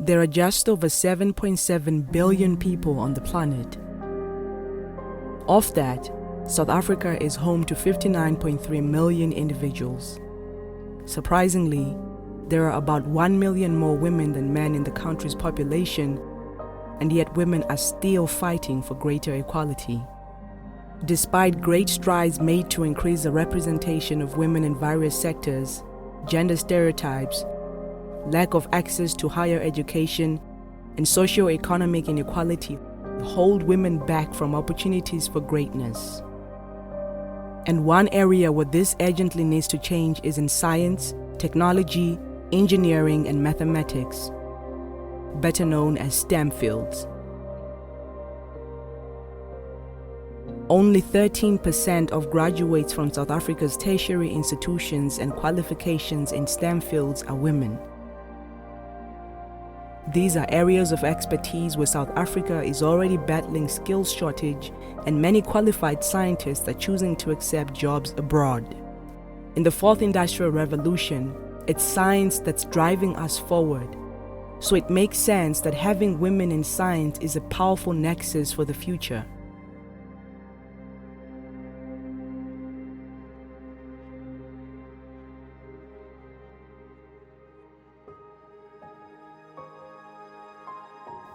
There are just over 7.7 billion people on the planet. Of that, South Africa is home to 59.3 million individuals. Surprisingly, there are about 1 million more women than men in the country's population, and yet women are still fighting for greater equality. Despite great strides made to increase the representation of women in various sectors, gender stereotypes, lack of access to higher education, and socio-economic inequality hold women back from opportunities for greatness. And one area where this urgently needs to change is in science, technology, engineering, and mathematics, better known as STEM fields. Only 13% of graduates from South Africa's tertiary institutions and qualifications in STEM fields are women. These are areas of expertise where South Africa is already battling skills shortage, and many qualified scientists are choosing to accept jobs abroad. In the fourth industrial revolution, it's science that's driving us forward. So it makes sense that having women in science is a powerful nexus for the future.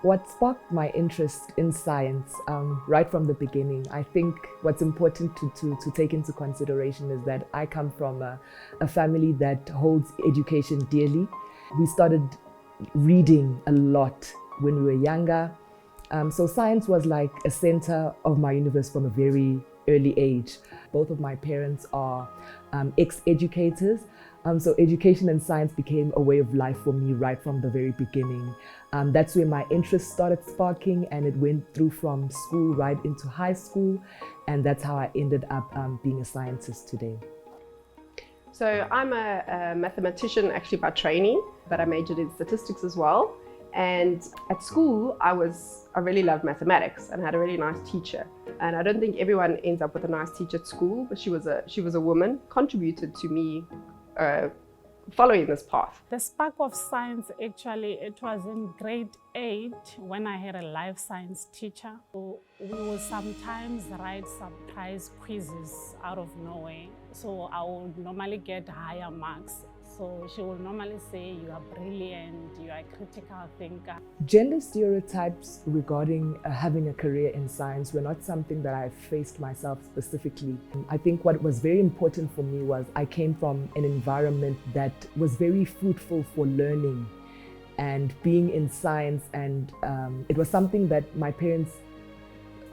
What sparked my interest in science right from the beginning, I think what's important to take into consideration is that I come from a family that holds education dearly. We started reading a lot when we were younger. So science was like a center of my universe from a very early age. Both of my parents are ex-educators. So education and science became a way of life for me right from the very beginning. That's where my interest started sparking, and it went through from school right into high school, and that's how I ended up being a scientist today. So I'm a mathematician actually by training, but I majored in statistics as well. And at school, I really loved mathematics and had a really nice teacher. And I don't think everyone ends up with a nice teacher at school, but she was a woman, contributed to me following this path. The spark of science, actually, it was in grade 8 when I had a life science teacher. So we would sometimes write surprise quizzes out of nowhere. So I would normally get higher marks. So she will normally say, you are brilliant, you are a critical thinker. Gender stereotypes regarding having a career in science were not something that I faced myself specifically. I think what was very important for me was I came from an environment that was very fruitful for learning and being in science, and it was something that my parents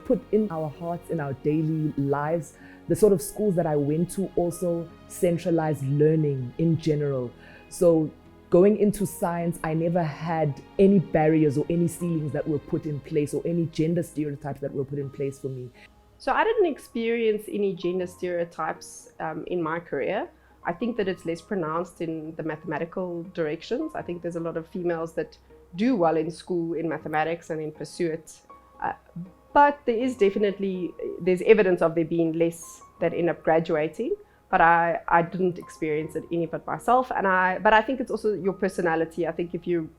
put in our hearts, in our daily lives. The sort of schools that I went to also centralized learning in general. So going into science, I never had any barriers or any ceilings that were put in place or any gender stereotypes that were put in place for me. So I didn't experience any gender stereotypes in my career. I think that it's less pronounced in the mathematical directions. I think there's a lot of females that do well in school in mathematics and then pursue it. But there's evidence of there being less that end up graduating, but I didn't experience it any but myself. But I think it's also your personality. I think if you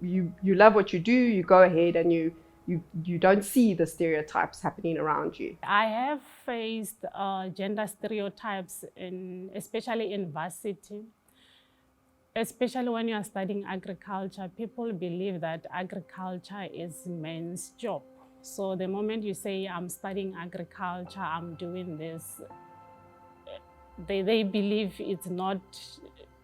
love what you do, you go ahead and you don't see the stereotypes happening around you. I have faced gender stereotypes, especially in varsity. Especially when you are studying agriculture, people believe that agriculture is men's job. So the moment you say, I'm studying agriculture, I'm doing this, they believe it's not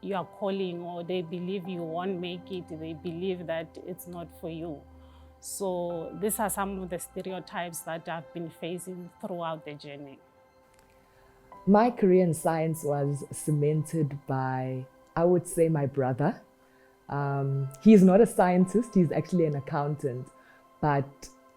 your calling, or they believe you won't make it. They believe that it's not for you. So these are some of the stereotypes that I've been facing throughout the journey. My career in science was cemented by, I would say, my brother. He's not a scientist, he's actually an accountant, but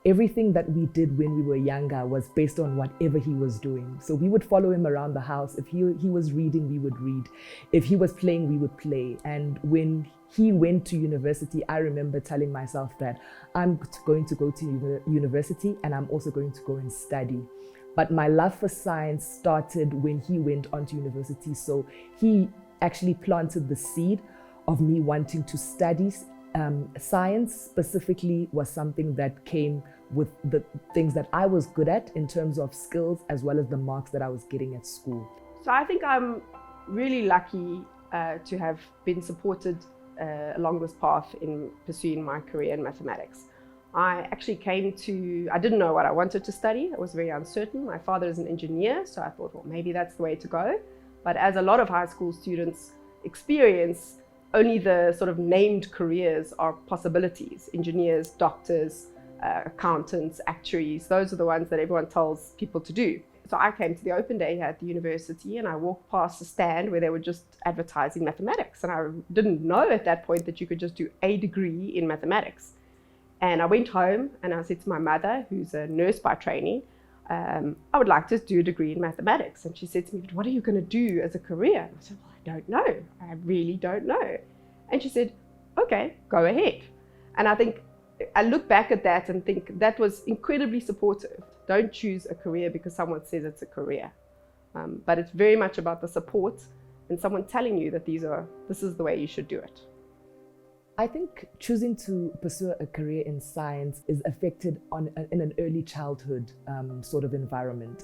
everything that we did when we were younger was based on whatever he was doing. So we would follow him around the house. If he was reading, we would read. If he was playing, we would play. And when he went to university, I remember telling myself that I'm going to go to university and I'm also going to go and study. But my love for science started when he went on to university. So he actually planted the seed of me wanting to study Science specifically was something that came with the things that I was good at in terms of skills, as well as the marks that I was getting at school. So I think I'm really lucky to have been supported along this path in pursuing my career in mathematics. I actually I didn't know what I wanted to study. I was very uncertain. My father is an engineer, so I thought, well, maybe that's the way to go. But as a lot of high school students experience, only the sort of named careers are possibilities. Engineers, doctors, accountants, actuaries, those are the ones that everyone tells people to do. So I came to the open day at the university and I walked past a stand where they were just advertising mathematics. And I didn't know at that point that you could just do a degree in mathematics. And I went home and I said to my mother, who's a nurse by training, I would like to do a degree in mathematics. And she said to me, but what are you going to do as a career? And I said, well, I don't know. I really don't know. And she said, okay, go ahead. And I think I look back at that and think that was incredibly supportive. Don't choose a career because someone says it's a career. But it's very much about the support and someone telling you that this is the way you should do it. I think choosing to pursue a career in science is affected in an early childhood sort of environment.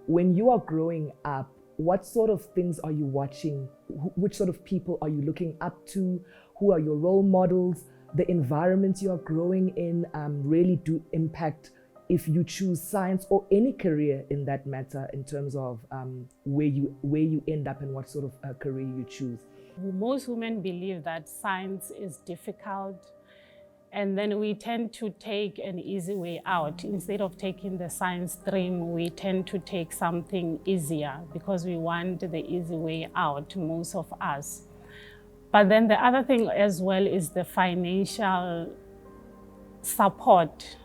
When you are growing up, what sort of things are you watching? Which sort of people are you looking up to? Who are your role models? The environment you are growing in really do impact if you choose science or any career in that matter, in terms of where you end up and what sort of career you choose. Most women believe that science is difficult, and then we tend to take an easy way out. Instead of taking the science stream, we tend to take something easier because we want the easy way out, most of us. But then the other thing as well is the financial support.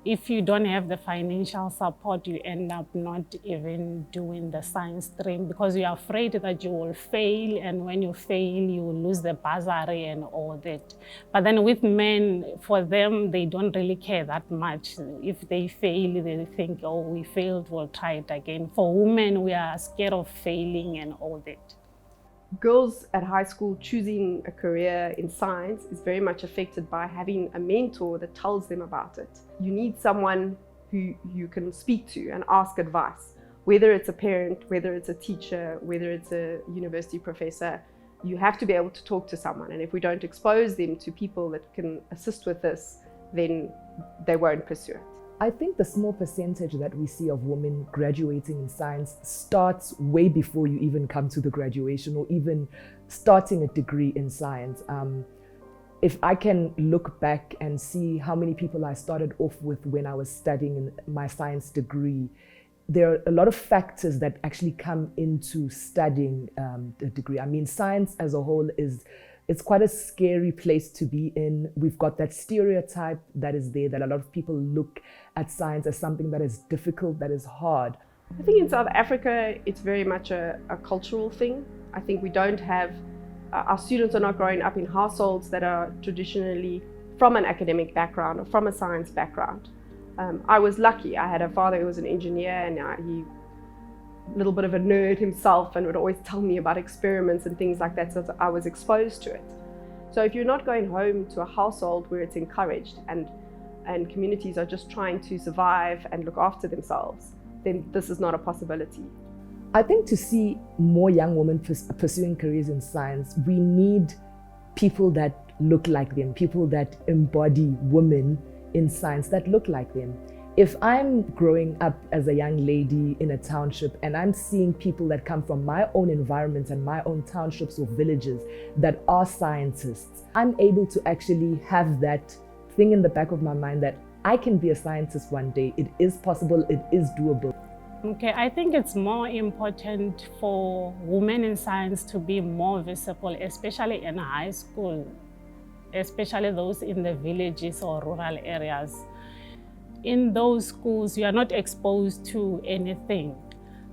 If you don't have the financial support, you end up not even doing the science stream because you're afraid that you will fail, and when you fail, you will lose the bursary and all that. But then with men, for them, they don't really care that much. If they fail, they think, oh, we failed, we'll try it again. For women, we are scared of failing and all that. Girls at high school choosing a career in science is very much affected by having a mentor that tells them about it. You need someone who you can speak to and ask advice, whether it's a parent, whether it's a teacher, whether it's a university professor. You have to be able to talk to someone, and if we don't expose them to people that can assist with this, then they won't pursue it. I think the small percentage that we see of women graduating in science starts way before you even come to the graduation or even starting a degree in science. If I can look back and see how many people I started off with when I was studying my science degree, there are a lot of factors that actually come into studying the degree. I mean, science as a whole it's quite a scary place to be in. We've got that stereotype that is there, that a lot of people look at science as something that is difficult, that is hard. I think in South Africa, it's very much a cultural thing. I think we don't have, our students are not growing up in households that are traditionally from an academic background or from a science background. I was lucky. I had a father who was an engineer, and he a little bit of a nerd himself and would always tell me about experiments and things like that, so I was exposed to it. So if you're not going home to a household where it's encouraged and communities are just trying to survive and look after themselves, then this is not a possibility. I think to see more young women pursuing careers in science, we need people that look like them, people that embody women in science that look like them. If I'm growing up as a young lady in a township and I'm seeing people that come from my own environment and my own townships or villages that are scientists, I'm able to actually have that thing in the back of my mind that I can be a scientist one day. It is possible, it is doable. Okay, I think it's more important for women in science to be more visible, especially in high school, especially those in the villages or rural areas. In those schools, you are not exposed to anything.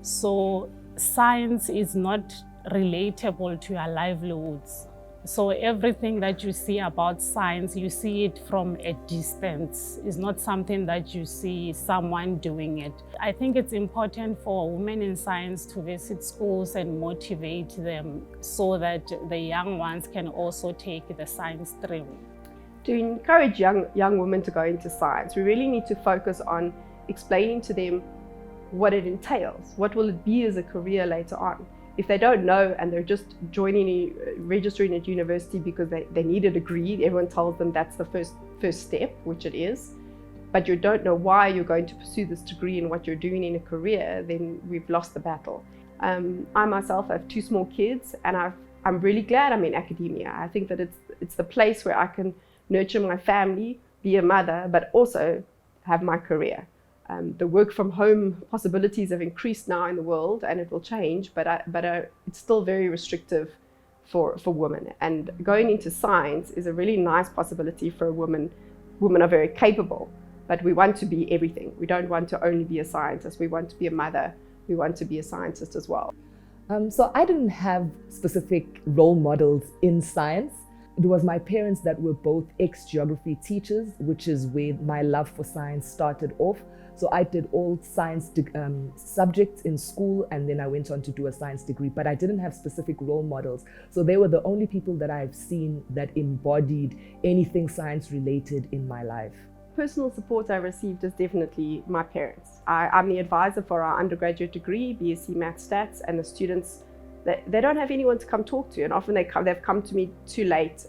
So science is not relatable to your livelihoods. So everything that you see about science, you see it from a distance. It's not something that you see someone doing it. I think it's important for women in science to visit schools and motivate them so that the young ones can also take the science stream. To encourage young women to go into science, we really need to focus on explaining to them what it entails. What will it be as a career later on? If they don't know and they're just registering at university because they need a degree, everyone tells them that's the first step, which it is, but you don't know why you're going to pursue this degree and what you're doing in a career, then we've lost the battle. I myself have 2 small kids, and I'm really glad I'm in academia. I think that it's the place where I can nurture my family, be a mother, but also have my career. The work from home possibilities have increased now in the world, and it will change, but it's still very restrictive for women. And going into science is a really nice possibility for a woman. Women are very capable, but we want to be everything. We don't want to only be a scientist. We want to be a mother. We want to be a scientist as well. So I didn't have specific role models in science. It was my parents that were both ex-geography teachers, which is where my love for science started off. So I did all science subjects in school, and then I went on to do a science degree, but I didn't have specific role models. So they were the only people that I've seen that embodied anything science related in my life. Personal support I received is definitely my parents. I'm the advisor for our undergraduate degree, BSc Maths Stats, and the students, they don't have anyone to come talk to, and often they've come to me too late,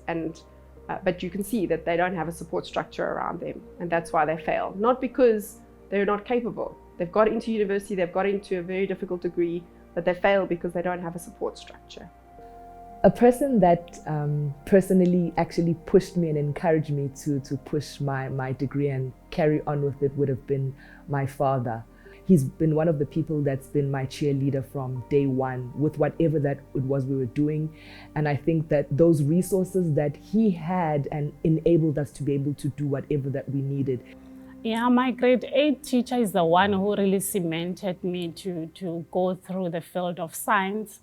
but you can see that they don't have a support structure around them, and that's why they fail. Not because they're not capable. They've got into university, they've got into a very difficult degree, but they fail because they don't have a support structure. A person that personally actually pushed me and encouraged me to push my degree and carry on with it would have been my father. He's been one of the people that's been my cheerleader from day one with whatever that it was we were doing. And I think that those resources that he had and enabled us to be able to do whatever that we needed. Yeah, my grade 8 teacher is the one who really cemented me to go through the field of science.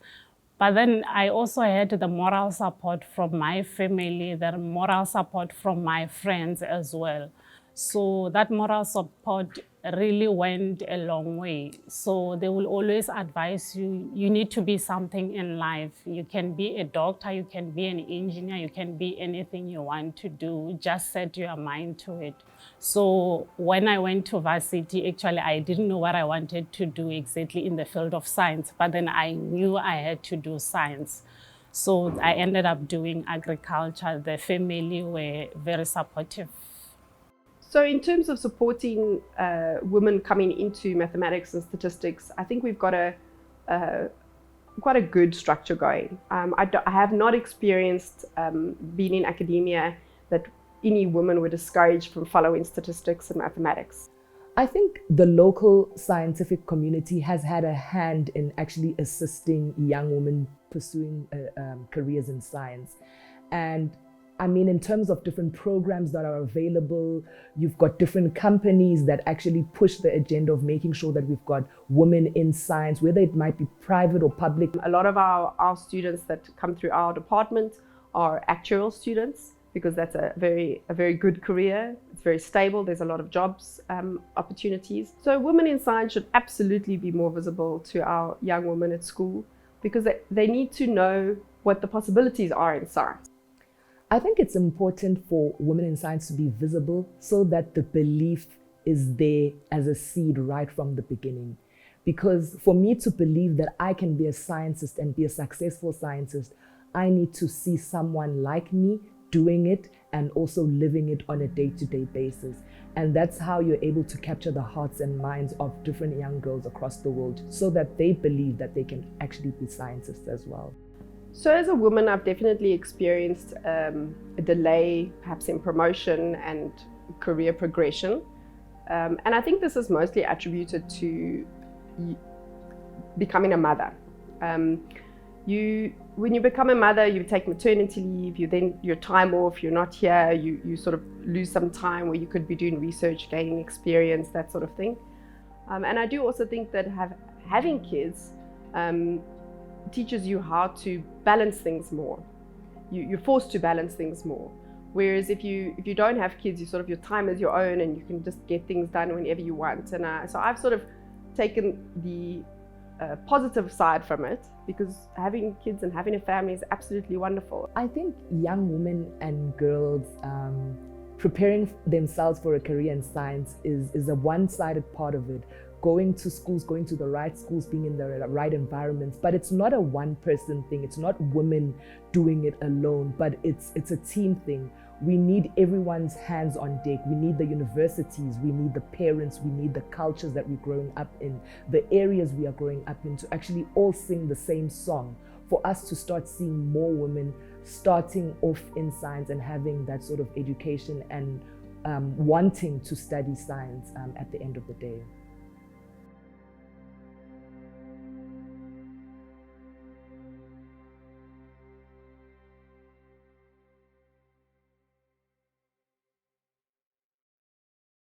But then I also had the moral support from my family, the moral support from my friends as well. So that moral support really went a long way. So they will always advise you, you need to be something in life. You can be a doctor, you can be an engineer, you can be anything you want to do. Just set your mind to it. So when I went to varsity, actually, I didn't know what I wanted to do exactly in the field of science, but then I knew I had to do science. So I ended up doing agriculture. The family were very supportive. So in terms of supporting women coming into mathematics and statistics, I think we've got quite a good structure going. I have not experienced being in academia that any women were discouraged from following statistics and mathematics. I think the local scientific community has had a hand in actually assisting young women pursuing careers in science. And I mean, in terms of different programs that are available, you've got different companies that actually push the agenda of making sure that we've got women in science, whether it might be private or public. A lot of our students that come through our department are actuarial students, because that's a very good career. It's very stable. There's a lot of jobs opportunities. So women in science should absolutely be more visible to our young women at school, because they need to know what the possibilities are in science. I think it's important for women in science to be visible so that the belief is there as a seed right from the beginning. Because for me to believe that I can be a scientist and be a successful scientist, I need to see someone like me doing it and also living it on a day-to-day basis. And that's how you're able to capture the hearts and minds of different young girls across the world so that they believe that they can actually be scientists as well. So as a woman, I've definitely experienced a delay perhaps in promotion and career progression. And I think this is mostly attributed to becoming a mother. When you become a mother, you take maternity leave, your time off, you're not here, you sort of lose some time where you could be doing research, gaining experience, that sort of thing. And I do also think that having kids teaches you how to balance things more. You're forced to balance things more. Whereas if you don't have kids, your time is your own and you can just get things done whenever you want. And so I've sort of taken the positive side from it, because having kids and having a family is absolutely wonderful. I think young women and girls preparing themselves for a career in science is a one-sided part of it. Going to schools, going to the right schools, being in the right environments, but it's not a one-person thing. It's not women doing it alone, but it's a team thing. We need everyone's hands on deck. We need the universities, we need the parents, we need the cultures that we're growing up in, the areas we are growing up in, to actually all sing the same song, for us to start seeing more women starting off in science and having that sort of education and wanting to study science at the end of the day.